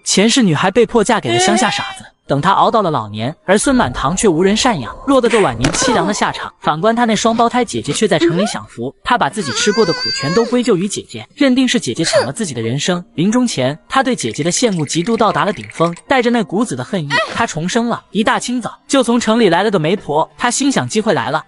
前世女孩被迫嫁给了乡下傻子。等他熬到了老年，儿孙满堂却无人赡养，落得个晚年凄凉的下场。反观他那双胞胎姐姐却在城里享福，他把自己吃过的苦全都归咎于姐姐，认定是姐姐抢了自己的人生。临终前，他对姐姐的羡慕嫉妒到达了顶峰，带着那股子的恨意，他重生了。一大清早就从城里来了个媒婆，他心想机会来了，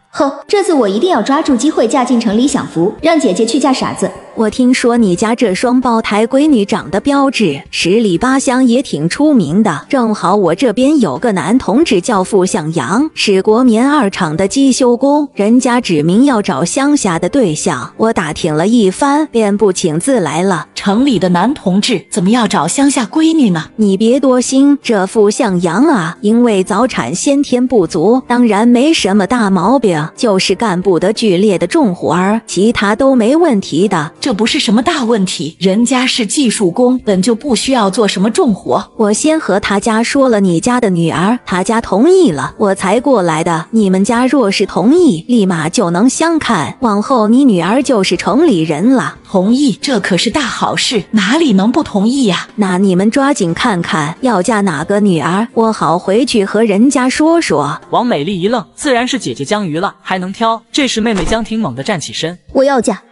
这次我一定要抓住机会嫁进城里享福，让姐姐去嫁傻子。我听说你家这双胞胎闺女长得标致，十里八乡也挺出名的。正好我这边有个男同志叫傅向阳，是国棉2厂的机修工，人家指明要找乡下的对象，我打听了一番，便不请自来了。城里的男同志怎么要找乡下闺女呢？你别多心，这傅向阳啊，因为早产先天不足，当然没什么大毛病，就是干不得剧烈的重活儿，其他都没问题的。这不是什么大问题，人家是技术工，本就不需要做什么重活。我先和他家说了你家的女儿，他家同意了，我才过来的。你们家若是同意，立马就能相看，往后你女儿就是城里人了。同意，这可是大好事，哪里能不同意呀？那你们抓紧看看要嫁哪个女儿，我好回去和人家说说。王美丽一愣，自然是姐姐江瑜了，还能挑？这时妹妹江婷猛地站起身，我要嫁。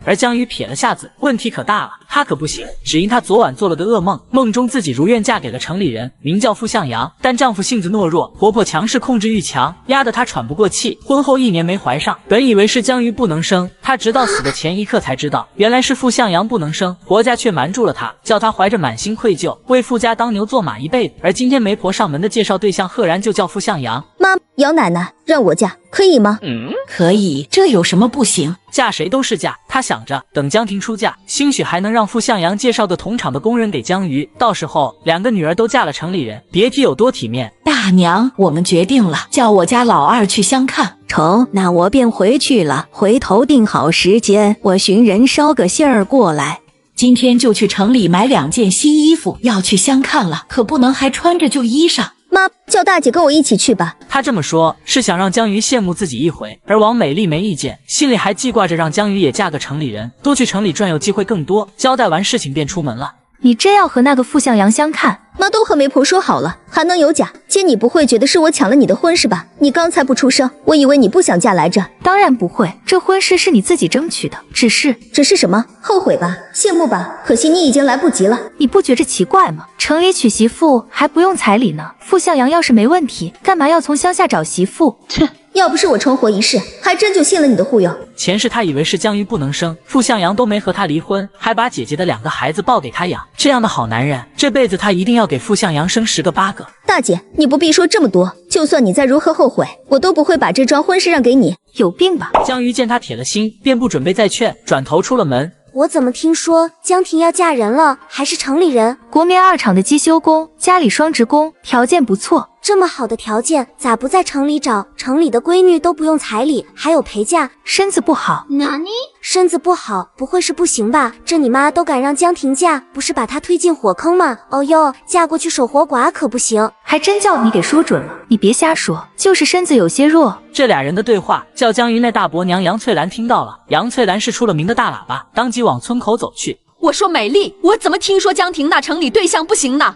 而江瑜撇了下子，问题可大了，她可不行，只因她昨晚做了个噩梦，梦中自己如愿嫁给了城里人，名叫傅向阳，但丈夫性子懦弱，婆婆强势，控制欲强，压得她喘不过气，婚后1年没怀上。本以为是江瑜不能生，她直到死的前一刻才知道，原来是傅向阳不能生，婆家却瞒住了她，叫她怀着满心愧疚，为傅家当牛做马一辈子。而今天媒婆上门的介绍对象，赫然就叫傅向阳。妈，姚奶奶让我嫁，可以吗？可以，这有什么不行？嫁谁都是嫁，她想着等江婷出嫁，兴许还能让傅向阳介绍个同厂的工人给江瑜，到时候2个女儿都嫁了城里人，别提有多体面。大娘，我们决定了，叫我家老二去相看。成，那我便回去了，回头定好时间，我寻人捎个信儿过来。今天就去城里买2件新衣服，要去相看了，可不能还穿着旧衣裳。妈，叫大姐跟我一起去吧。她这么说是想让江瑜羡慕自己一回，而王美丽没意见，心里还记挂着让江瑜也嫁个城里人，多去城里转悠机会更多。交代完事情便出门了。你真要和那个傅向阳相看？妈都和媒婆说好了，还能有假？姐，你不会觉得是我抢了你的婚是吧？你刚才不出声，我以为你不想嫁来着。当然不会，这婚事是你自己争取的，只是什么？后悔吧？羡慕吧？可惜你已经来不及了。你不觉着奇怪吗？城里娶媳妇还不用彩礼呢，傅向阳要是没问题，干嘛要从乡下找媳妇？切！要不是我重活一世，还真就信了你的忽悠。前世他以为是江瑜不能生，傅向阳都没和他离婚，还把姐姐的2个孩子抱给他养，这样的好男人，这辈子他一定要给傅向阳生10个8个。大姐，你不必说这么多，就算你再如何后悔，我都不会把这桩婚事让给你。有病吧？江瑜见他铁了心，便不准备再劝，转头出了门。我怎么听说江婷要嫁人了，还是城里人？国棉2厂的机修工，家里双职工，条件不错。这么好的条件，咋不在城里找？城里的闺女都不用彩礼，还有陪嫁。身子不好？哪里？身子不好，不会是不行吧？这你妈都敢让江婷嫁，不是把她推进火坑吗？哦哟，嫁过去守活寡可不行。还真叫你给说准了，你别瞎说，就是身子有些弱。这2人的对话叫江瑜那大伯娘杨翠兰听到了。杨翠兰是出了名的大喇叭，当即往村口走去。我说美丽，我怎么听说江婷那城里对象不行呢？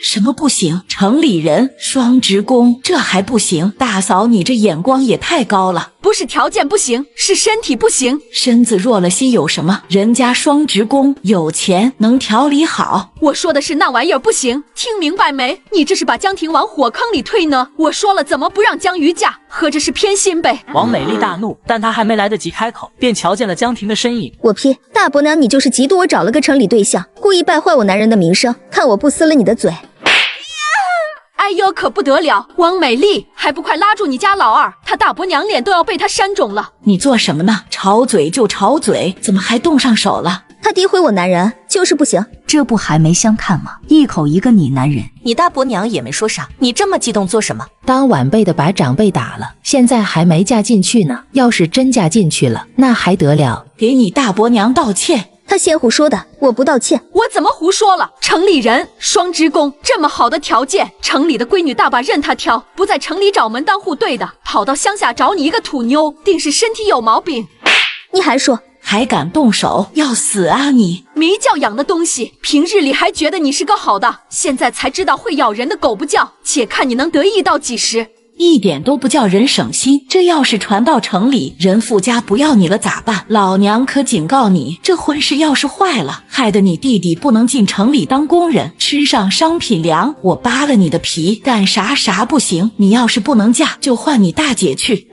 什么不行？城里人，双职工，这还不行？大嫂，你这眼光也太高了。不是条件不行，是身体不行。身子弱了些有什么？人家双职工有钱，能调理好。我说的是那玩意儿不行，听明白没？你这是把江婷往火坑里推呢。我说了怎么不让江瑜嫁，合着是偏心呗。王美丽大怒，但她还没来得及开口，便瞧见了江婷的身影。我呸！大伯娘，你就是嫉妒我找了个城里对象，故意败坏我男人的名声，看我不撕了你的嘴。哎呦，可不得了！王美丽，还不快拉住你家老二，他大伯娘脸都要被他扇肿了。你做什么呢？吵嘴就吵嘴，怎么还动上手了？他诋毁我男人，就是不行。这不还没相看吗？一口一个你男人。你大伯娘也没说啥，你这么激动做什么？当晚辈的把长辈打了，现在还没嫁进去呢。要是真嫁进去了，那还得了？给你大伯娘道歉。他先胡说的，我不道歉。我怎么胡说了？城里人，双职工，这么好的条件，城里的闺女大把任他挑，不在城里找门当户对的，跑到乡下找你一个土妞，定是身体有毛病。你还说还敢动手，要死啊你！没教养的东西，平日里还觉得你是个好的，现在才知道会咬人的狗不叫，且看你能得意到几时。一点都不叫人省心，这要是传到城里，人富家不要你了咋办？老娘可警告你，这婚事要是坏了，害得你弟弟不能进城里当工人，吃上商品粮，我扒了你的皮，干啥不行。你要是不能嫁，就换你大姐去。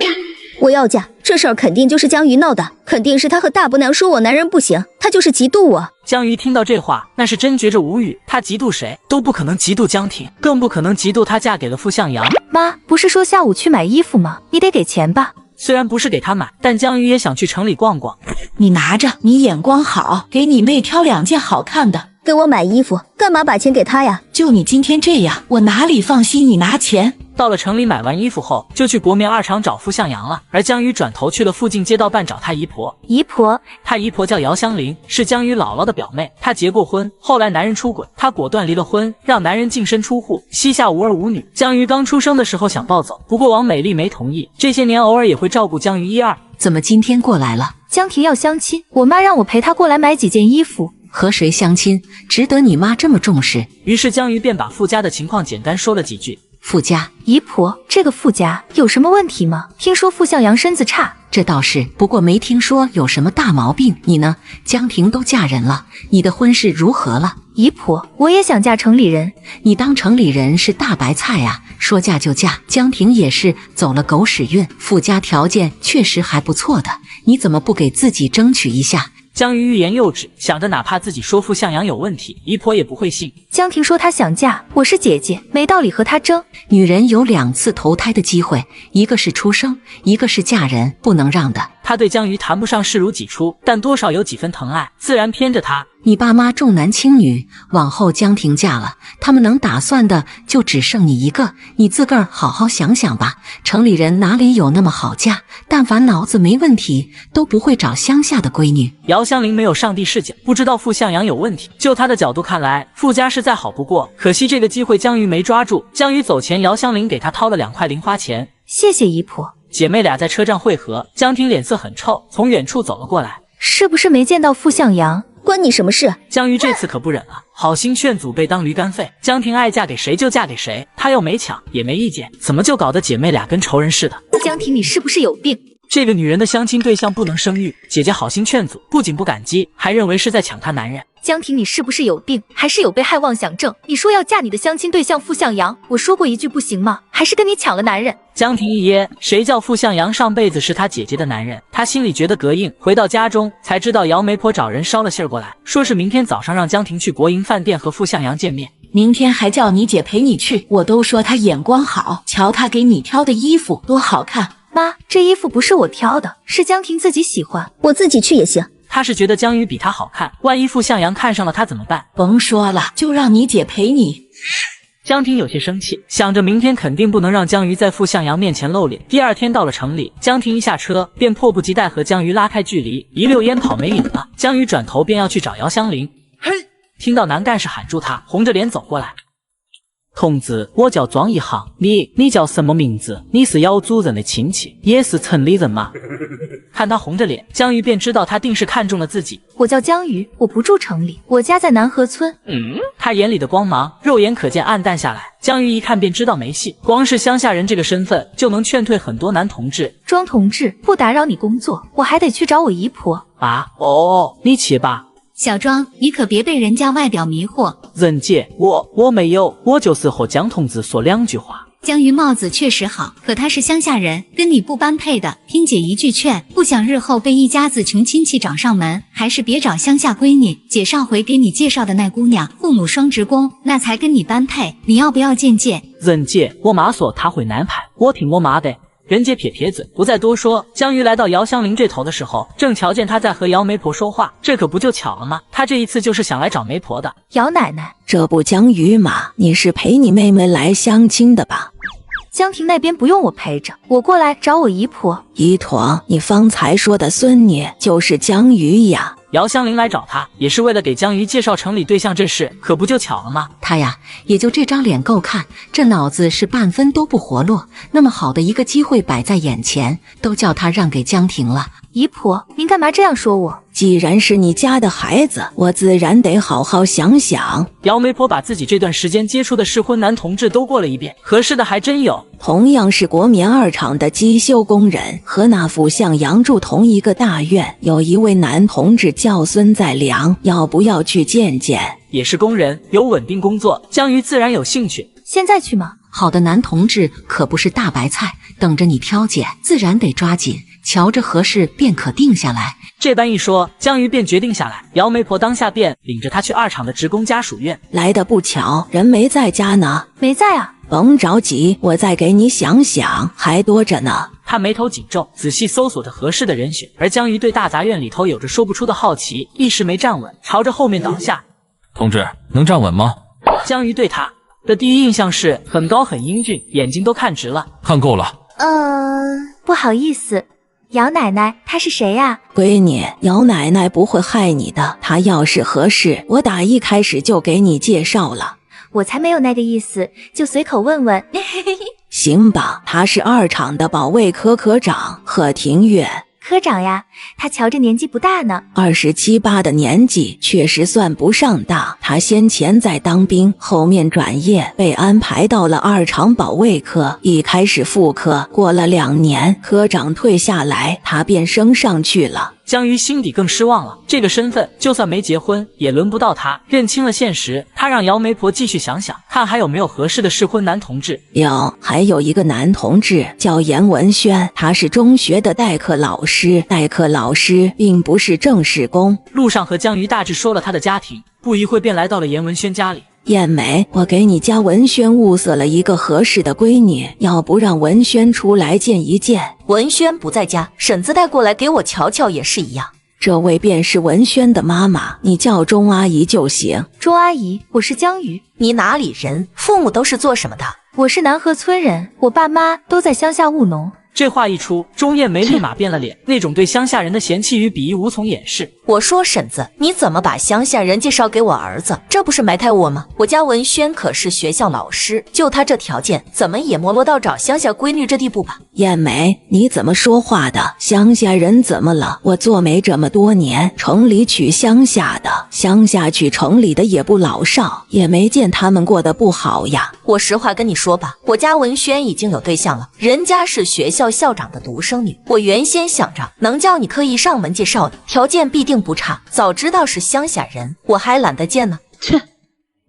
我要嫁，这事儿肯定就是江鱼闹的，肯定是他和大伯娘说我男人不行，他就是嫉妒我。江鱼听到这话，那是真觉着无语。他嫉妒谁都不可能嫉妒江婷，更不可能嫉妒她嫁给了傅向阳。妈，不是说下午去买衣服吗？你得给钱吧？虽然不是给他买，但江鱼也想去城里逛逛。你拿着，你眼光好，给你妹挑2件好看的。给我买衣服，干嘛把钱给他呀？就你今天这样，我哪里放心你拿钱？到了城里买完衣服后，就去国棉二厂找傅向阳了。而江鱼转头去了附近街道办找他姨婆。姨婆？他姨婆叫姚香菱，是江鱼姥姥的表妹。她结过婚，后来男人出轨，她果断离了婚，让男人净身出户，膝下无儿无女。江鱼刚出生的时候想抱走，不过王美丽没同意。这些年偶尔也会照顾江鱼1、2。怎么今天过来了？江婷要相亲，我妈让我陪她过来买几件衣服。和谁相亲，值得你妈这么重视？于是江鱼便把傅家的情况简单说了几句。傅家？姨婆，这个傅家有什么问题吗？听说傅向阳身子差。这倒是，不过没听说有什么大毛病。你呢？江婷都嫁人了，你的婚事如何了？姨婆，我也想嫁城里人。你当城里人是大白菜呀，说嫁就嫁。江婷也是走了狗屎运，傅家条件确实还不错的，你怎么不给自己争取一下？江鱼欲言又止，想着哪怕自己说傅向阳有问题，姨婆也不会信。江婷说她想嫁，我是姐姐，没道理和她争。女人有2次投胎的机会，一个是出生，一个是嫁人，不能让的。他对江鱼谈不上视如己出，但多少有几分疼爱，自然偏着他。你爸妈重男轻女，往后江婷嫁了，他们能打算的就只剩你一个，你自个儿好好想想吧。城里人哪里有那么好嫁？但凡脑子没问题，都不会找乡下的闺女。姚香菱没有上帝视角，不知道傅向阳有问题。就他的角度看来，傅家是再好不过，可惜这个机会江鱼没抓住。江鱼走前，姚香菱给他掏了2块零花钱。谢谢姨婆。姐妹俩在车站会合，江婷脸色很臭，从远处走了过来。是不是没见到傅向阳？关你什么事？江鱼这次可不忍了，好心劝阻被当驴肝肺。江婷爱嫁给谁就嫁给谁，她又没抢也没意见，怎么就搞得姐妹俩跟仇人似的？江婷，你是不是有病？这个女人的相亲对象不能生育，姐姐好心劝阻，不仅不感激，还认为是在抢她男人。江婷，你是不是有病？还是有被害妄想症？你说要嫁你的相亲对象傅向阳，我说过一句不行吗？还是跟你抢了男人？江婷一噎，谁叫傅向阳上辈子是她姐姐的男人？她心里觉得膈应。回到家中才知道姚媒婆找人捎了信儿过来，说是明天早上让江婷去国营饭店和傅向阳见面。明天还叫你姐陪你去，我都说她眼光好，瞧她给你挑的衣服多好看。妈，这衣服不是我挑的，是江婷自己喜欢，我自己去也行。他是觉得江鱼比他好看，万一傅向阳看上了他怎么办？甭说了，就让你姐陪你。江婷有些生气，想着明天肯定不能让江鱼在傅向阳面前露脸。第2天到了城里，江婷一下车便迫不及待和江鱼拉开距离，一溜烟跑没影了。江鱼转头便要去找姚香菱，嘿，听到男干事喊住他，红着脸走过来。同志，我叫庄一航，你叫什么名字？你是姚主任的亲戚，也是城里人吗？看他红着脸，江鱼便知道他定是看中了自己。我叫江鱼，我不住城里，我家在南河村。他眼里的光芒肉眼可见暗淡下来。江鱼一看便知道没戏，光是乡下人这个身份就能劝退很多男同志。庄同志，不打扰你工作，我还得去找我姨婆。啊，哦，你去吧。小庄，你可别被人家外表迷惑。人姐，我没有，我就是和江同志说2句话。江鱼帽子确实好，可他是乡下人，跟你不般配的。听姐一句劝，不想日后被一家子穷亲戚找上门，还是别找乡下闺女。姐上回给你介绍的那姑娘，父母双职工，那才跟你般配。你要不要见见？人姐，我妈说她会安排，我听我妈的。任姐撇撇嘴，不再多说。江鱼来到姚香菱这头的时候，正瞧见她在和姚媒婆说话，这可不就巧了吗？她这一次就是想来找媒婆的。姚奶奶，这不江鱼吗？你是陪你妹妹来相亲的吧？江婷那边不用我陪着，我过来找我姨婆。姨婆，你方才说的孙女就是江鱼呀。姚香菱来找他，也是为了给江鱼介绍城里对象这事，可不就巧了吗？他呀，也就这张脸够看，这脑子是半分都不活络。那么好的一个机会摆在眼前，都叫他让给江婷了。姨婆，您干嘛这样说我？既然是你家的孩子，我自然得好好想想。姚媒婆把自己这段时间接触的适婚男同志都过了一遍，合适的还真有。同样是国棉二厂的机修工人，和那副向阳住同一个大院，有一位男同志叫孙在良，要不要去见见？也是工人，有稳定工作，江鱼自然有兴趣。现在去吗？好的男同志可不是大白菜，等着你挑拣，自然得抓紧，瞧着合适便可定下来。这般一说，江鱼便决定下来。姚媒婆当下便领着他去二厂的职工家属院。来的不巧，人没在家呢。没在啊。甭着急，我再给你想想，还多着呢。他眉头紧皱，仔细搜索着合适的人选。而江鱼对大杂院里头有着说不出的好奇，一时没站稳，朝着后面倒下。同志，能站稳吗？江鱼对他的第一印象是很高很英俊，眼睛都看直了。看够了。不好意思，姚奶奶，她是谁呀？闺女，姚奶奶不会害你的，她要是合适，我打一开始就给你介绍了。我才没有那个意思，就随口问问。行吧，他是二厂的保卫科科长贺庭月。科长呀，他瞧着年纪不大呢，27、8的年纪确实算不上大。他先前在当兵，后面转业被安排到了二厂保卫科，一开始副科，过了2年，科长退下来，他便升上去了。江鱼心底更失望了，这个身份就算没结婚也轮不到他。认清了现实，他让姚媒婆继续想想，看还有没有合适的适婚男同志。还有一个男同志叫严文轩，他是中学的代课老师，并不是正式工。路上和江鱼大致说了他的家庭，不一会便来到了严文轩家里。燕梅，我给你家文轩物色了一个合适的闺女，要不让文轩出来见一见？文轩不在家，婶子带过来给我瞧瞧也是一样。这位便是文轩的妈妈，你叫钟阿姨就行。钟阿姨，我是江鱼。你哪里人？父母都是做什么的？我是南河村人，我爸妈都在乡下务农。这话一出，钟燕梅立马变了脸，那种对乡下人的嫌弃与鄙夷无从掩饰。我说婶子，你怎么把乡下人介绍给我儿子？这不是埋汰我吗？我家文轩可是学校老师，就他这条件，怎么也没落到找乡下闺女这地步吧？燕梅，你怎么说话的？乡下人怎么了？我做媒这么多年，城里娶乡下的，乡下娶城里的也不老少，也没见他们过得不好呀。我实话跟你说吧，我家文轩已经有对象了，人家是学校校长的独生女。我原先想着能叫你特意上门介绍的，条件必定不差。早知道是乡下人，我还懒得见呢。切，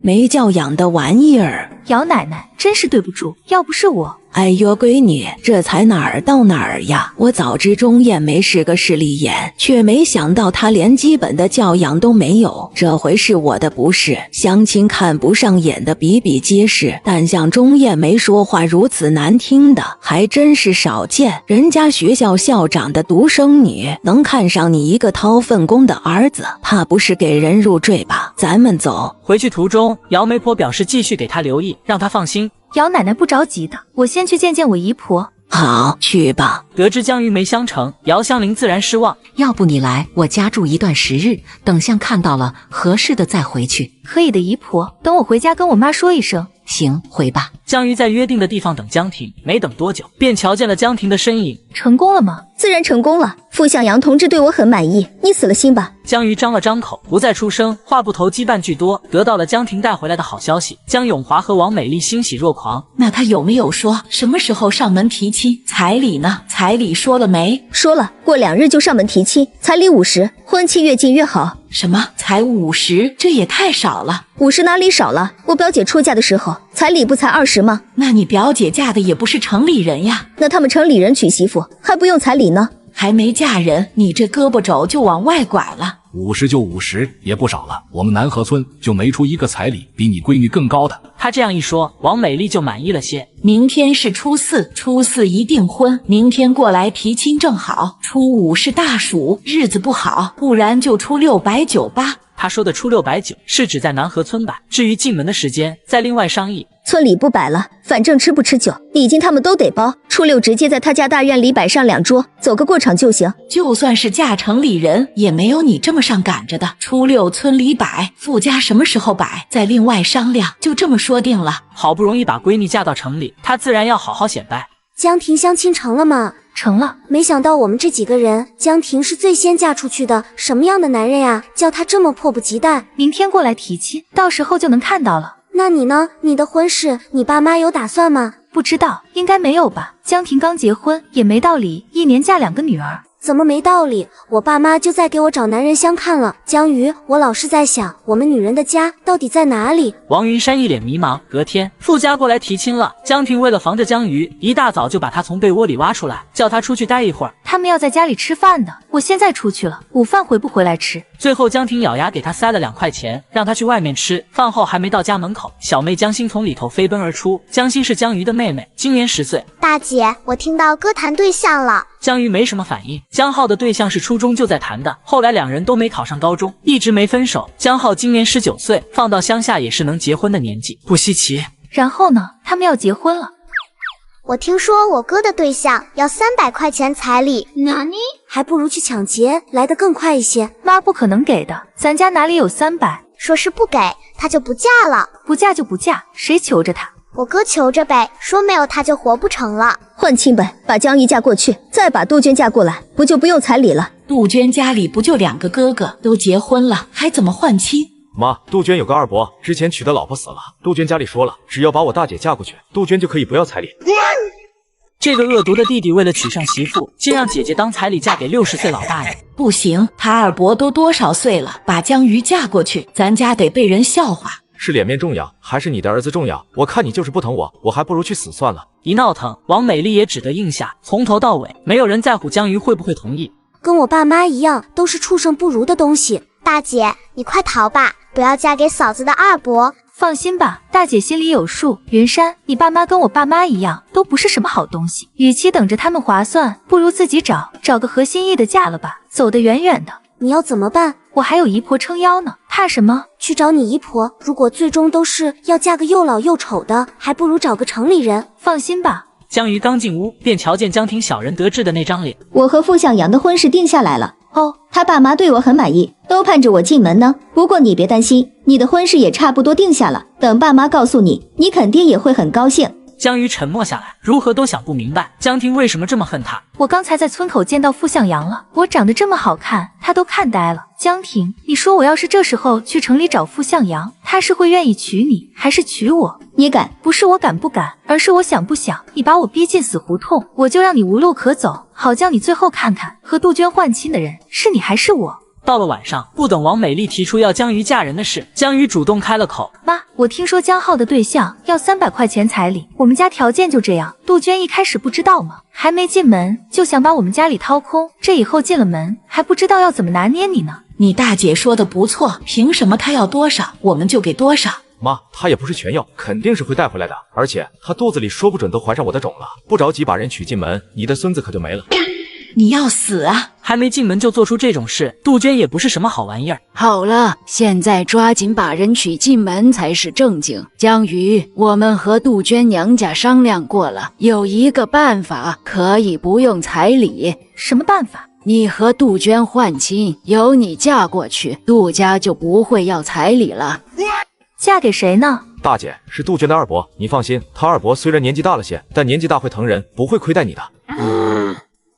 没教养的玩意儿！姚奶奶，真是对不住，要不是我……哎呦，闺女，这才哪儿到哪儿呀！我早知钟燕梅是个势利眼，却没想到她连基本的教养都没有。这回是我的不是，相亲看不上眼的比比皆是，但像钟燕梅说话如此难听的，还真是少见。人家学校校长的独生女，能看上你一个掏粪工的儿子，怕不是给人入赘吧？咱们走。回去途中，姚媒婆表示继续给他留意，让他放心。姚奶奶不着急的，我先去见见我姨婆。好，去吧。得知江鱼没相成，姚香菱自然失望。要不你来我家住一段时日，等相看到了合适的再回去。可以的，姨婆，等我回家跟我妈说一声。行，回吧。江鱼在约定的地方等江婷，没等多久，便瞧见了江婷的身影。成功了吗？自然成功了。傅向阳同志对我很满意，你死了心吧。江鱼张了张口，不再出声，话不投机半句多，得到了江婷带回来的好消息。江永华和王美丽欣喜若狂。那他有没有说什么时候上门提亲？彩礼呢？彩礼说了没？说了，过2日就上门提亲，彩礼50，婚期越近越好。什么？才50？这也太少了。50哪里少了？我表姐出嫁的时候，彩礼不才20吗？那你表姐嫁的也不是城里人呀？那他们城里人娶媳妇还不用彩礼呢？还没嫁人，你这胳膊肘就往外拐了。 50就50，也不少了。我们南河村就没出一个彩礼比你闺女更高的。他这样一说，王美丽就满意了些。明天是初4，初4一订婚，明天过来提亲正好。初5是大暑，日子不好，不然就初6摆酒吧。他说的初6摆酒是指在南河村摆，至于进门的时间再另外商议。村里不摆了，反正吃不吃酒，礼金他们都得包。初6直接在他家大院里摆上2桌，走个过场就行。就算是嫁城里人，也没有你这么上赶着的。初6村里摆，富家什么时候摆，再另外商量，就这么说定了。好不容易把闺女嫁到城里，他自然要好好显摆。江婷相亲成了吗？成了。没想到我们这几个人，江婷是最先嫁出去的，什么样的男人呀，叫她这么迫不及待？明天过来提亲，到时候就能看到了。那你呢？你的婚事，你爸妈有打算吗？不知道，应该没有吧。江婷刚结婚，也没道理1年嫁2个女儿。怎么没道理？我爸妈就在给我找男人相看了。江瑜，我老是在想，我们女人的家到底在哪里？王云山一脸迷茫。隔天，傅家过来提亲了。江婷为了防着江瑜，一大早就把他从被窝里挖出来，叫他出去待一会儿。他们要在家里吃饭的，我现在出去了，午饭回不回来吃？最后，江婷咬牙给他塞了2块钱，让他去外面吃。饭后还没到家门口，小妹江欣从里头飞奔而出。江欣是江瑜的妹妹，今年10岁。大姐，我听到哥谈对象了。江瑜没什么反应。江浩的对象是初中就在谈的，后来2人都没考上高中，一直没分手。江浩今年19岁，放到乡下也是能结婚的年纪，不稀奇。然后呢？他们要结婚了。我听说我哥的对象要300块钱彩礼，哪里？还不如去抢劫来得更快一些。妈不可能给的，咱家哪里有300？说是不给，他就不嫁了。不嫁就不嫁，谁求着他？我哥求着呗，说没有他就活不成了。换亲呗，把江瑜嫁过去，再把杜鹃嫁过来，不就不用彩礼了？杜鹃家里不就2个哥哥，都结婚了，还怎么换亲？妈，杜鹃有个二伯，之前娶的老婆死了，杜鹃家里说了，只要把我大姐嫁过去，杜鹃就可以不要彩礼。这个恶毒的弟弟为了娶上媳妇，竟让姐姐当彩礼嫁给60岁老大爷。不行，他二伯都多少岁了，把江瑜嫁过去，咱家得被人笑话。是脸面重要，还是你的儿子重要？我看你就是不疼我，我还不如去死算了。一闹腾，王美丽也只得应下，从头到尾没有人在乎江瑜会不会同意。跟我爸妈一样，都是畜生不如的东西。大姐，你快逃吧，不要嫁给嫂子的二伯。放心吧，大姐心里有数。云山，你爸妈跟我爸妈一样，都不是什么好东西。与其等着他们划算，不如自己找个合心意的嫁了吧，走得远远的。你要怎么办？我还有姨婆撑腰呢，怕什么？去找你姨婆。如果最终都是要嫁个又老又丑的，还不如找个城里人。放心吧。江瑜刚进屋，便瞧见江婷小人得志的那张脸。我和傅向阳的婚事定下来了。哦，他爸妈对我很满意，都盼着我进门呢。不过你别担心，你的婚事也差不多定下了。等爸妈告诉你，你肯定也会很高兴。江瑜沉默下来，如何都想不明白江婷为什么这么恨他。我刚才在村口见到傅向阳了，我长得这么好看，他都看呆了。江婷，你说我要是这时候去城里找傅向阳，他是会愿意娶你，还是娶我？你敢？不是我敢不敢，而是我想不想。你把我逼进死胡同，我就让你无路可走，好叫你最后看看和杜鹃换亲的人是你还是我。到了晚上，不等王美丽提出要江瑜嫁人的事，江瑜主动开了口。妈，我听说江浩的对象要300块钱彩礼，我们家条件就这样。杜鹃一开始不知道吗？还没进门就想把我们家里掏空，这以后进了门还不知道要怎么拿捏你呢。你大姐说的不错，凭什么她要多少我们就给多少？妈，她也不是全要，肯定是会带回来的。而且她肚子里说不准都怀上我的种了，不着急把人娶进门，你的孙子可就没了。你要死啊！还没进门就做出这种事，杜鹃也不是什么好玩意儿。好了，现在抓紧把人娶进门才是正经。江瑜，我们和杜鹃娘家商量过了，有一个办法可以不用彩礼。什么办法？你和杜鹃换亲，由你嫁过去，杜家就不会要彩礼了。嫁给谁呢？大姐，是杜鹃的二伯，你放心，他二伯虽然年纪大了些，但年纪大会疼人，不会亏待你的。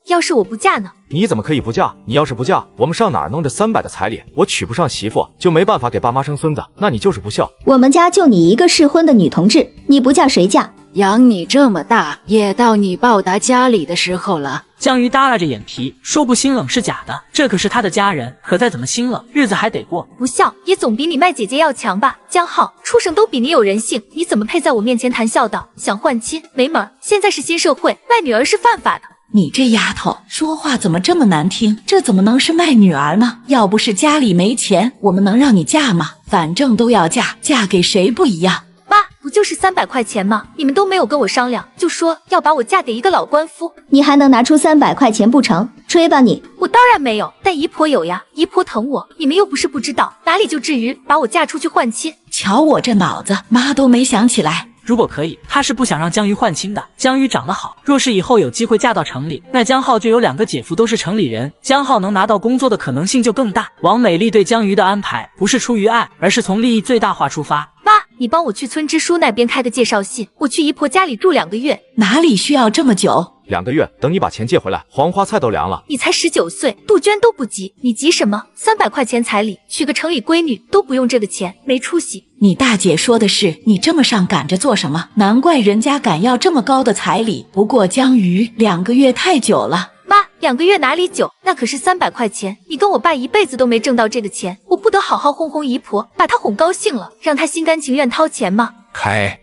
要是我不嫁呢？你怎么可以不嫁？你要是不嫁，我们上哪儿弄这300的彩礼？我娶不上媳妇，就没办法给爸妈生孙子，那你就是不孝。我们家就你一个适婚的女同志，你不嫁谁嫁？养你这么大，也到你报答家里的时候了。江瑜耷拉着眼皮，说不心冷是假的，这可是他的家人，可再怎么心冷，日子还得过。不孝也总比你卖姐姐要强吧？江浩，畜生都比你有人性，你怎么配在我面前谈孝道？想换亲没门！现在是新社会，卖女儿是犯法的。你这丫头说话怎么这么难听？这怎么能是卖女儿呢？要不是家里没钱，我们能让你嫁吗？反正都要嫁，嫁给谁不一样。妈，不就是300块钱吗？你们都没有跟我商量，就说要把我嫁给一个老官夫，你还能拿出300块钱不成？吹吧你！我当然没有，但姨婆有呀，姨婆疼我，你们又不是不知道，哪里就至于把我嫁出去换亲？瞧我这脑子，妈都没想起来。如果可以，他是不想让江瑜换亲的。江瑜长得好，若是以后有机会嫁到城里，那江浩就有2个姐夫都是城里人，江浩能拿到工作的可能性就更大。王美丽对江瑜的安排不是出于爱，而是从利益最大化出发。妈，你帮我去村支书那边开的介绍信，我去姨婆家里住2个月。哪里需要这么久？ 2个月，等你把钱借回来，黄花菜都凉了。你才19岁，杜鹃都不急，你急什么？300块钱彩礼，娶个城里闺女都不用这个钱，没出息。你大姐说的是，你这么上赶着做什么？难怪人家敢要这么高的彩礼。不过江鱼2个月太久了。妈，2个月哪里久？那可是300块钱，你跟我爸一辈子都没挣到这个钱，我不得好好哄哄姨婆，把她哄高兴了，让她心甘情愿掏钱吗？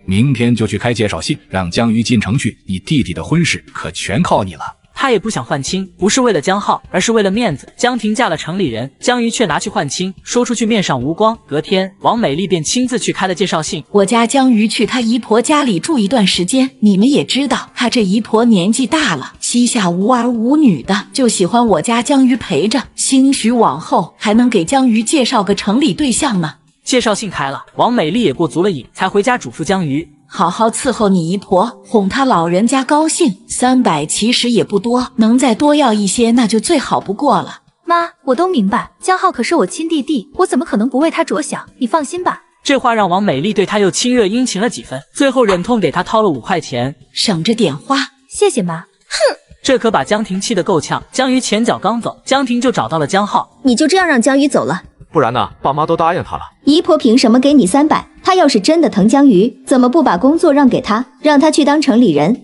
明天就去开介绍信，让江鱼进城去。你弟弟的婚事可全靠你了。他也不想换亲，不是为了江浩，而是为了面子。江婷嫁了城里人，江鱼却拿去换亲，说出去面上无光。隔天，王美丽便亲自去开了介绍信。我家江鱼去他姨婆家里住一段时间，你们也知道，他这姨婆年纪大了，膝下无儿无女的，就喜欢我家江鱼陪着，兴许往后还能给江鱼介绍个城里对象呢。介绍信开了，王美丽也过足了瘾，才回家嘱咐江鱼。好好伺候你姨婆，哄她老人家高兴。300其实也不多，能再多要一些那就最好不过了。妈，我都明白，江浩可是我亲弟弟，我怎么可能不为他着想？你放心吧。这话让王美丽对他又亲热殷勤了几分，最后忍痛给他掏了5块钱，省着点花。谢谢妈。哼，这可把江婷气得够呛。江鱼前脚刚走，江婷就找到了江浩。你就这样让江鱼走了？不然呢？爸妈都答应他了。姨婆凭什么给你300？她要是真的疼江鱼，怎么不把工作让给他，让他去当城里人？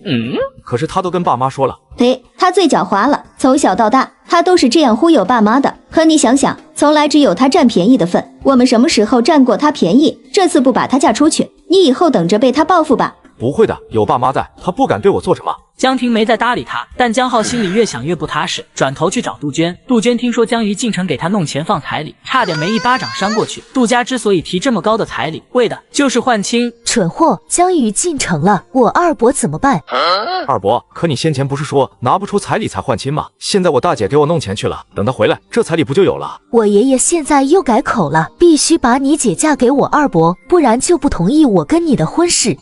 可是他都跟爸妈说了。对，他最狡猾了，从小到大他都是这样忽悠爸妈的。可你想想，从来只有他占便宜的份，我们什么时候占过他便宜？这次不把他嫁出去，你以后等着被他报复吧。不会的，有爸妈在，他不敢对我做什么。江婷没再搭理他，但江浩心里越想越不踏实，转头去找杜鹃。杜鹃听说江鱼进城给他弄钱放彩礼，差点没一巴掌扇过去。杜家之所以提这么高的彩礼，为的就是换亲。蠢货，江鱼进城了，我二伯怎么办？二伯，可你先前不是说拿不出彩礼才换亲吗？现在我大姐给我弄钱去了，等她回来，这彩礼不就有了？我爷爷现在又改口了，必须把你姐嫁给我二伯，不然就不同意我跟你的婚事。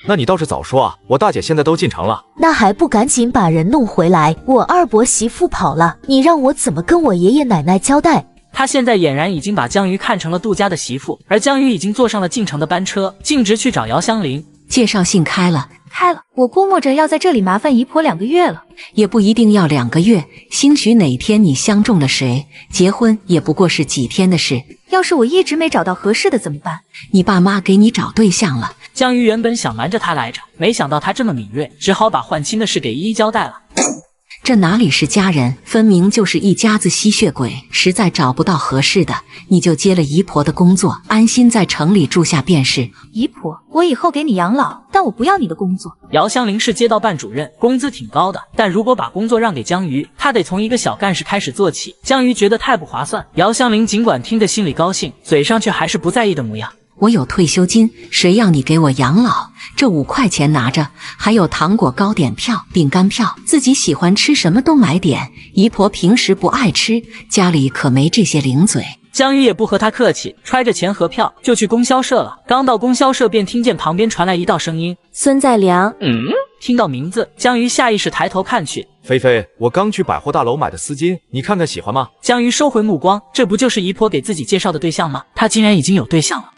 那你倒是早说啊！我大姐现在都进城了，那还不赶紧把人弄回来？我二伯媳妇跑了，你让我怎么跟我爷爷奶奶交代？他现在俨然已经把江鱼看成了杜家的媳妇，而江鱼已经坐上了进城的班车，径直去找姚香菱。介绍信开了，我估摸着要在这里麻烦姨婆2个月了。也不一定要2个月，兴许哪天你相中了谁，结婚也不过是几天的事。要是我一直没找到合适的怎么办？你爸妈给你找对象了。江鱼原本想瞒着他来着，没想到他这么敏锐，只好把换亲的事给一一交代了。这哪里是家人，分明就是一家子吸血鬼。实在找不到合适的，你就接了姨婆的工作，安心在城里住下便是。姨婆，我以后给你养老，但我不要你的工作。姚香菱是街道办主任，工资挺高的，但如果把工作让给江鱼，他得从一个小干事开始做起。江鱼觉得太不划算。姚香菱尽管听得心里高兴，嘴上却还是不在意的模样。我有退休金，谁要你给我养老？这5块钱拿着，还有糖果糕点票、饼干票，自己喜欢吃什么都买点。姨婆平时不爱吃，家里可没这些零嘴。江鱼也不和他客气，揣着钱和票就去供销社了。刚到供销社，便听见旁边传来一道声音：孙在良。听到名字，江鱼下意识抬头看去。菲菲，我刚去百货大楼买的丝巾，你看看喜欢吗？江鱼收回目光，这不就是姨婆给自己介绍的对象吗？他竟然已经有对象了。